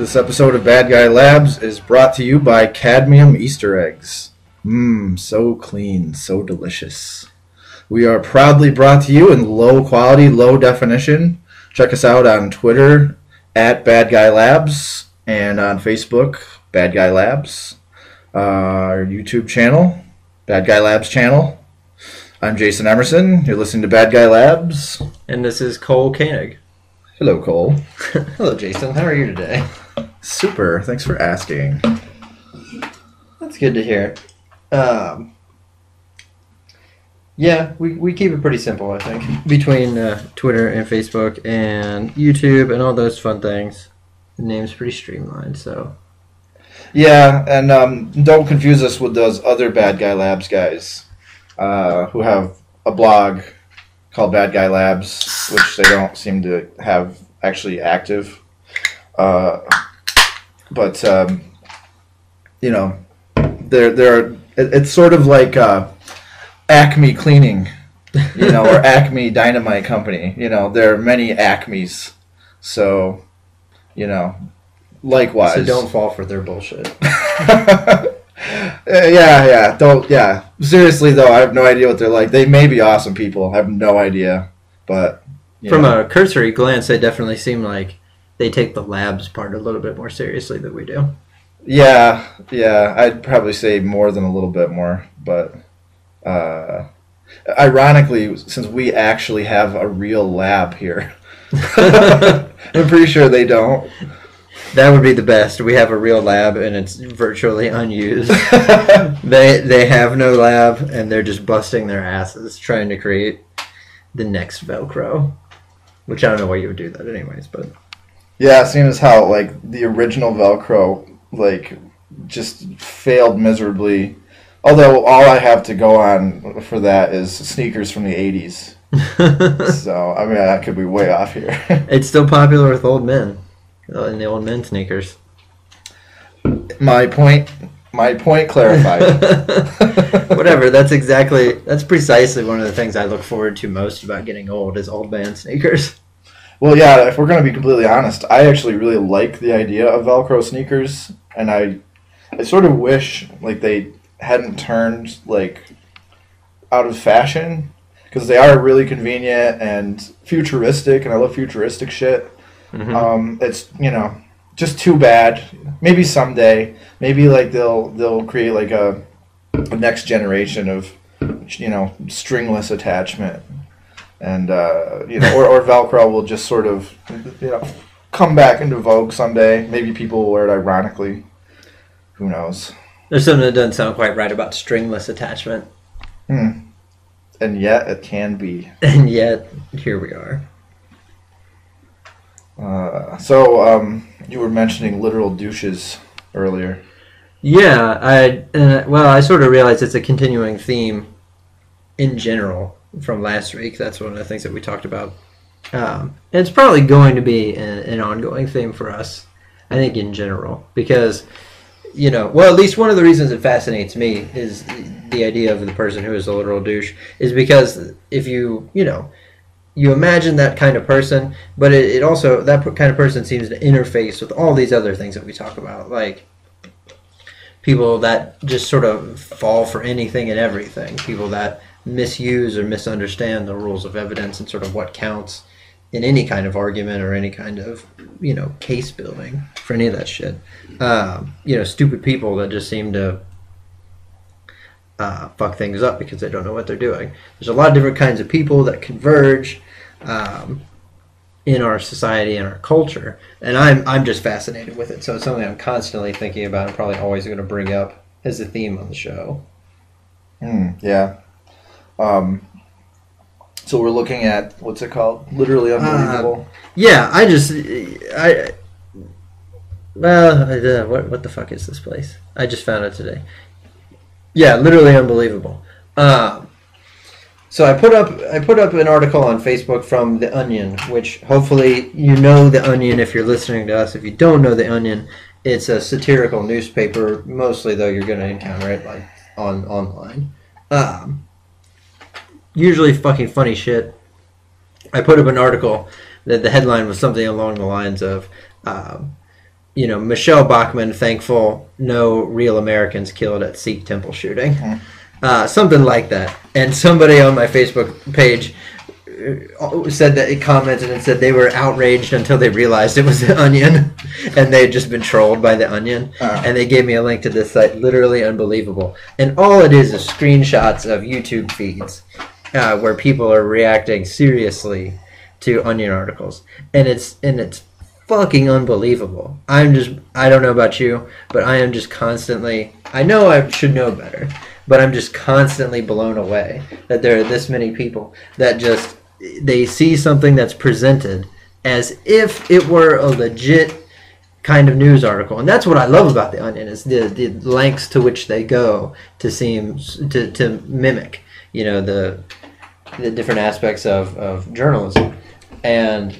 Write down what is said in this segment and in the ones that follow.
This episode of Bad Guy Labs is brought to you by cadmium Easter eggs. Mmm, so clean, so delicious. We are proudly brought to you in low quality, low definition. Check us out on Twitter at Bad Guy Labs and on Facebook, Bad Guy Labs. Our YouTube channel, Bad Guy Labs Channel. I'm Jason Emerson. You're listening to Bad Guy Labs. And this is Cole Koenig. Hello, Cole. Hello, Jason. How are you today? Super. Thanks for asking. That's good to hear. Yeah, we keep it pretty simple, I think. Between Twitter and Facebook and YouTube and all those fun things, the name's pretty streamlined, so... Yeah, and don't confuse us with those other Bad Guy Labs guys who have a blog called Bad Guy Labs, which they don't seem to have actually active. But you know, it's sort of like Acme Cleaning, you know, or Acme Dynamite Company. You know, there are many Acmes, so you know, likewise. So don't fall for their bullshit. Yeah. Seriously though, I have no idea what they're like. They may be awesome people. I have no idea, but from a cursory glance, they definitely seem like they take the labs part a little bit more seriously than we do. Yeah. I'd probably say more than a little bit more, but ironically, since we actually have a real lab here, I'm pretty sure they don't. That would be the best. We have a real lab and it's virtually unused. They have no lab and they're just busting their asses trying to create the next Velcro. Which I don't know why you would do that anyways, but... Yeah, seeing as how, like, the original Velcro, like, just failed miserably. Although all I have to go on for that is sneakers from the 80s. So, I mean, I could be way off here. It's still popular with old men. In the old men sneakers. My point clarified. Whatever, that's precisely one of the things I look forward to most about getting old is old man sneakers. Well, yeah, if we're going to be completely honest, I actually really like the idea of Velcro sneakers, and I sort of wish like they hadn't turned like out of fashion, because they are really convenient and futuristic, and I love futuristic shit. Mm-hmm. It's, you know, just too bad. Maybe someday, maybe like they'll create like a next generation of, you know, stringless attachment, and you know, or Velcro will just sort of, you know, come back into vogue someday. Maybe people will wear it ironically. Who knows? There's something that doesn't sound quite right about stringless attachment. And yet it can be. And yet here we are. So you were mentioning literal douches earlier. Yeah, I sort of realized it's a continuing theme in general from last week. That's one of the things that we talked about. And it's probably going to be an ongoing theme for us, I think, in general. Because, you know, well, at least one of the reasons it fascinates me is the idea of the person who is a literal douche is because if you imagine that kind of person, but it also, that kind of person seems to interface with all these other things that we talk about, like people that just sort of fall for anything and everything, people that misuse or misunderstand the rules of evidence and sort of what counts in any kind of argument or any kind of, you know, case building for any of that shit. You know, stupid people that just seem to fuck things up because they don't know what they're doing. There's a lot of different kinds of people that converge in our society and our culture, and I'm just fascinated with it. So it's something I'm constantly thinking about and probably always going to bring up as a theme on the show. Yeah. So we're looking at, what's it called? Literally Unbelievable. What the fuck is this place? I just found it today. Yeah, Literally Unbelievable. So I put up an article on Facebook from The Onion, which hopefully you know The Onion if you're listening to us. If you don't know The Onion, it's a satirical newspaper. Mostly, though, you're going to encounter it like online. Usually fucking funny shit. I put up an article that the headline was something along the lines of Michelle Bachmann thankful no real Americans killed at Sikh temple shooting. Something like that. And somebody on my Facebook page said that it commented and said they were outraged until they realized it was The Onion and they had just been trolled by The Onion. And they gave me a link to this site. Literally unbelievable. And all it is screenshots of YouTube feeds where people are reacting seriously to Onion articles. And it's fucking unbelievable. I don't know about you, but I am just constantly, I know I should know better, but I'm just constantly blown away that there are this many people that just, they see something that's presented as if it were a legit kind of news article. And that's what I love about The Onion, is the lengths to which they go to seem to mimic, the different aspects of journalism. And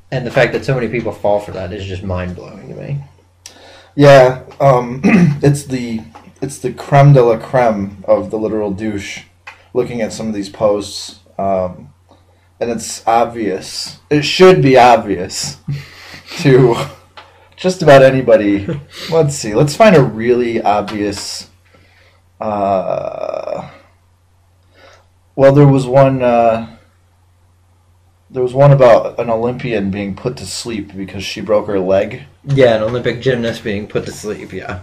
the fact that so many people fall for that is just mind-blowing to me. Yeah, it's the creme de la creme of the literal douche, looking at some of these posts. And it's obvious. It should be obvious to just about anybody. Let's see. Let's find a really obvious... well, there was one... There was one about an Olympian being put to sleep because she broke her leg. Yeah, an Olympic gymnast being put to sleep, yeah.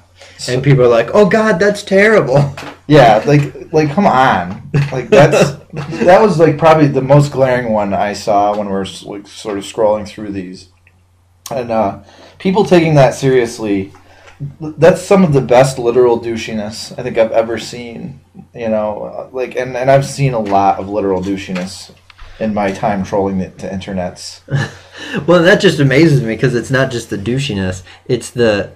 And people are like, "Oh God, that's terrible." Yeah, like come on. Like that was like probably the most glaring one I saw when we're like sort of scrolling through these. And people taking that seriously, that's some of the best literal douchiness I think I've ever seen. And I've seen a lot of literal douchiness in my time trolling the internets. Well, that just amazes me because it's not just the douchiness; it's the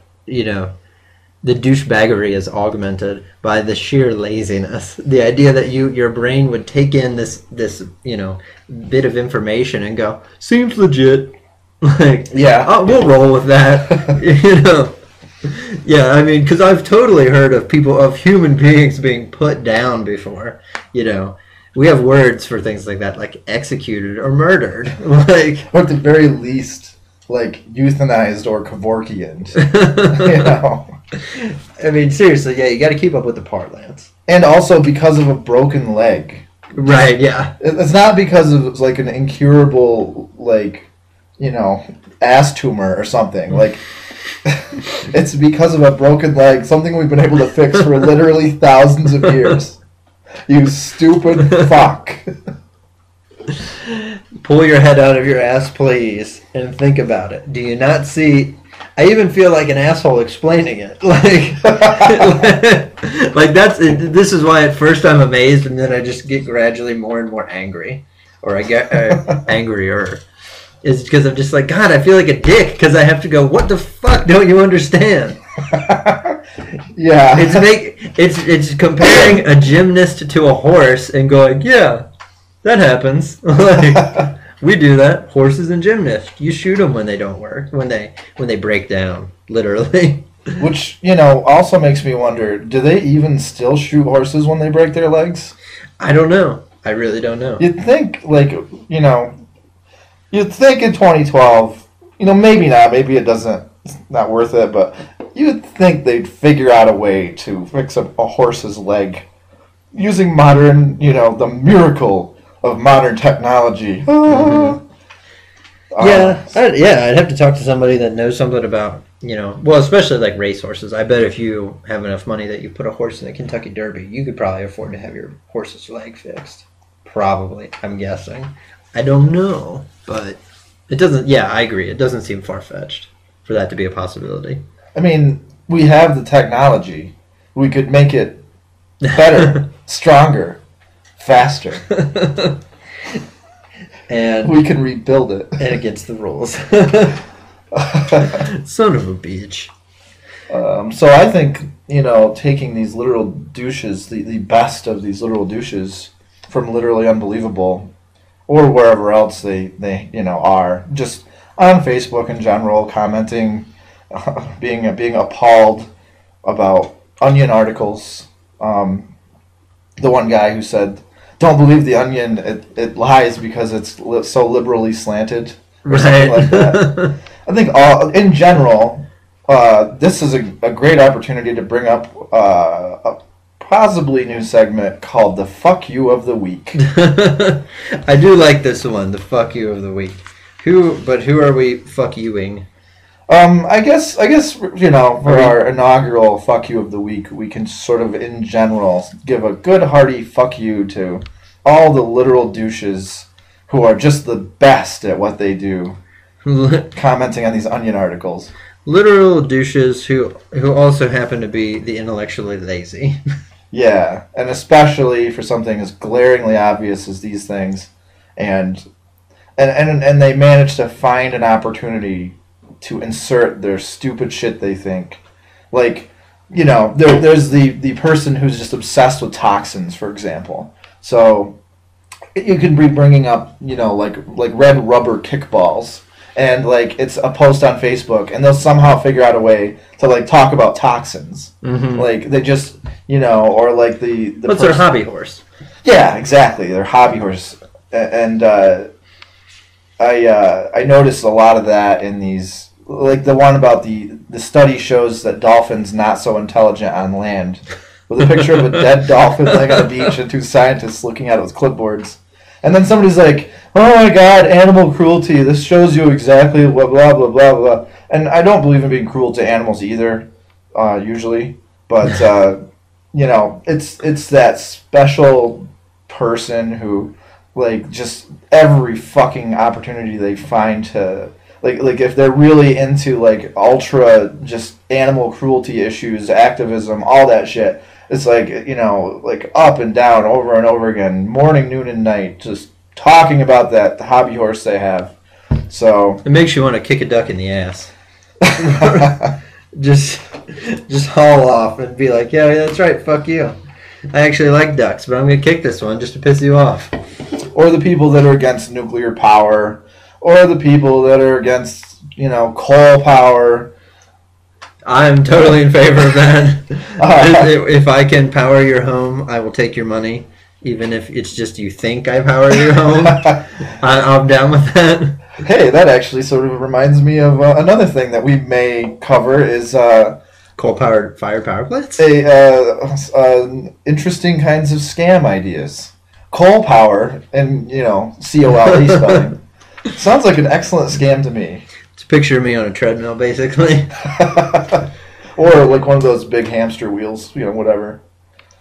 douchebaggery is augmented by the sheer laziness. The idea that your brain would take in this bit of information and go, seems legit. Like, yeah, we'll roll with that. Yeah, I mean, because I've totally heard of human beings being put down before. We have words for things like that, like executed or murdered, or at the very least, like euthanized or Kevorkianed. I mean, seriously, yeah, you got to keep up with the parlance. And also because of a broken leg. Right, yeah. It's not because of like an incurable, ass tumor or something. Like, it's because of a broken leg, something we've been able to fix for literally thousands of years. You stupid fuck. Pull your head out of your ass, please, and think about it. Do you not see... I even feel like an asshole explaining it. This is why at first I'm amazed, and then I just get gradually more and more angry. Or I get angrier. It's because I'm just like, God, I feel like a dick because I have to go, what the fuck don't you understand? Yeah. It's comparing a gymnast to a horse and going, yeah, that happens. We do that. Horses and gymnasts. You shoot them when they don't work, when they break down, literally. Which, also makes me wonder, do they even still shoot horses when they break their legs? I don't know. I really don't know. You'd think, you'd think in 2012, maybe not, maybe it's not worth it, but you'd think they'd figure out a way to fix a horse's leg using modern, the miracle of modern technology. Mm-hmm. I'd have to talk to somebody that knows something about, especially like racehorses. I bet if you have enough money that you put a horse in the Kentucky Derby, you could probably afford to have your horse's leg fixed. Probably, I'm guessing. I don't know, but it doesn't, I agree. It doesn't seem far-fetched for that to be a possibility. I mean, we have the technology. We could make it better, stronger, faster. And we can rebuild it. And against the rules. Son of a bitch. So I think, taking these literal douches, the best of these literal douches from Literally Unbelievable, or wherever else they are, just on Facebook in general, commenting, being appalled about Onion articles. The one guy who said, "Don't believe the Onion, it lies because it's so liberally slanted," or something like that. I think in general, this is a great opportunity to bring up a possibly new segment called the Fuck You of the Week. I do like this one, the Fuck You of the Week. Who are we fuck youing? I guess for our inaugural Fuck You of the Week, we can sort of in general give a good hearty fuck you to all the literal douches who are just the best at what they do, commenting on these Onion articles. Literal douches who also happen to be the intellectually lazy. Yeah, and especially for something as glaringly obvious as these things, and they manage to find an opportunity to insert their stupid shit they think. Like, there's the person who's just obsessed with toxins, for example. So you can be bringing up, like red rubber kickballs, and like it's a post on Facebook, and they'll somehow figure out a way to like talk about toxins. Mm-hmm. Like they just, or like the what's their hobby horse? Yeah, exactly. Their hobby horse, and I noticed a lot of that in these, like the one about the study shows that dolphins not so intelligent on land, with a picture of a dead dolphin laying on a beach and two scientists looking at it with clipboards. And then somebody's like, oh my god, animal cruelty, this shows you exactly what blah, blah, blah, blah. And I don't believe in being cruel to animals either, usually. But, it's that special person who, like, just every fucking opportunity they find to, like if they're really into, like, ultra just animal cruelty issues, activism, all that shit, it's like, like up and down, over and over again, morning, noon, and night, just talking about the hobby horse they have. So it makes you want to kick a duck in the ass. just haul off and be like, yeah, that's right, fuck you. I actually like ducks, but I'm going to kick this one just to piss you off. Or the people that are against nuclear power, or the people that are against, coal power. I'm totally in favor of that. If I can power your home, I will take your money, even if it's just you think I power your home. I'm down with that. Hey, that actually sort of reminds me of another thing that we may cover is coal-powered fire power plants. Interesting kinds of scam ideas. Coal power and COLE spelling sounds like an excellent scam to me. It's a picture of me on a treadmill, basically. Or like one of those big hamster wheels, whatever.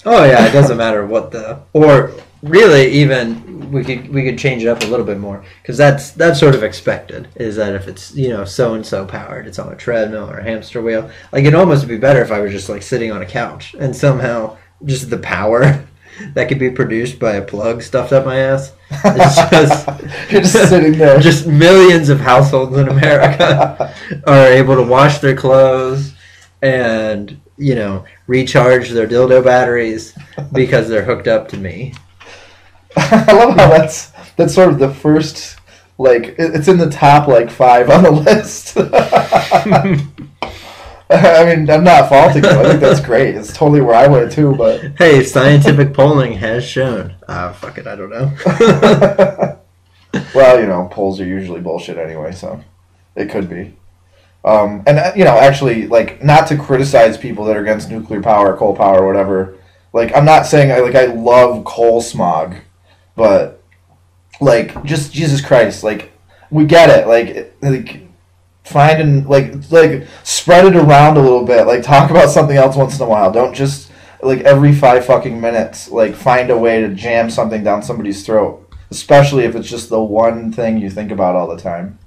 Oh yeah, it doesn't matter what or really even we could change it up a little bit more, because that's sort of expected, is that if it's so and so powered, it's on a treadmill or a hamster wheel. Like it'd almost be better if I was just like sitting on a couch and somehow just the power that could be produced by a plug stuffed up my ass. It's just you're just sitting there. Just millions of households in America are able to wash their clothes and recharge their dildo batteries because they're hooked up to me. I love how that's sort of the first, like, it's in the top, like, 5 on the list. I mean, I'm not faulting you. I think that's great. It's totally where I went, too, but... Hey, scientific polling has shown. Fuck it, I don't know. Well, polls are usually bullshit anyway, so it could be. And actually, like, not to criticize people that are against nuclear power, coal power, or whatever. Like, I'm not saying, I love coal smog, but, like, just Jesus Christ, like, we get it. Like find and, like, spread it around a little bit. Like, talk about something else once in a while. Don't just, like, every 5 fucking minutes, like, find a way to jam something down somebody's throat. Especially if it's just the one thing you think about all the time.